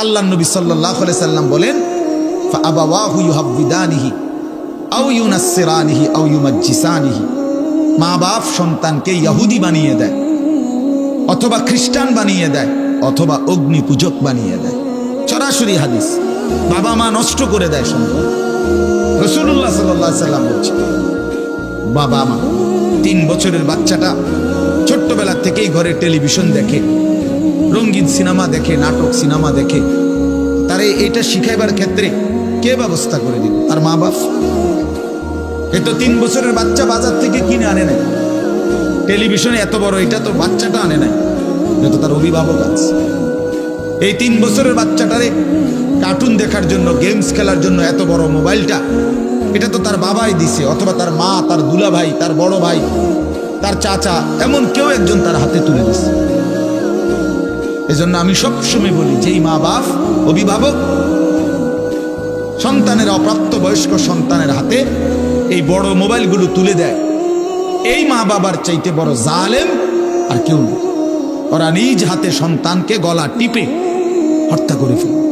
আল্লাহ নবী সাল্লাল্লাহু আলাইহি সাল্লাম বলেন, ফাআবাওয়াহু ইউহাব্বিদানিহি আও ইউনাসসিরানিহি আও ইউমাজ্জিসানিহি। মা বাপ সন্তানকে ইহুদি বানিয়ে দেয়, অথবা খ্রিস্টান বানিয়ে দেয়, অথবা অগ্নি পূজক বানিয়ে দেয়। সরাসরি হাদিস। বাবা মা নষ্ট করে দেয় সন্তান। রাসূলুল্লাহ সাল্লাল্লাহু আলাইহি সাল্লাম বলছেন, বাবা মা 3 বছরের বাচ্চাটা ছোট্টবেলা থেকেই ঘরে টেলিভিশন দেখে, রঙিন সিনেমা দেখে, নাটক সিনেমা দেখে, তারে এটা শিখাইবার ক্ষেত্রে কে ব্যবস্থা করে দিল? তার মা বাপ। এ তো 3 বছরের বাচ্চা বাজার থেকে কিনে আনে নাই। টেলিভিশনে এত বড় এটা তো বাচ্চাটা আনে নাই, এটা তো তার অভিভাবক আছে। এই 3 বছরের বাচ্চাটারে কার্টুন দেখার জন্য, গেমস খেলার জন্য এত বড় মোবাইলটা, এটা তো তার বাবাই দিছে, অথবা তার মা, তার দুলা ভাই, তার বড় ভাই, তার চাচা, এমন কেউ একজন তার হাতে তুলে দিছে। এজন্য আমি সবসময় বলি, যেই মা বাপ অভিভাবক সন্তানের, অপ্রাপ্ত বয়স্ক সন্তানের হাতে এই বড় মোবাইলগুলো তুলে দেয়, এই মা বাবার চাইতে বড় জালেম আর কেউ নেই। ওরা নিজ হাতে সন্তানকে গলা টিপে হত্যা করে ফেলে।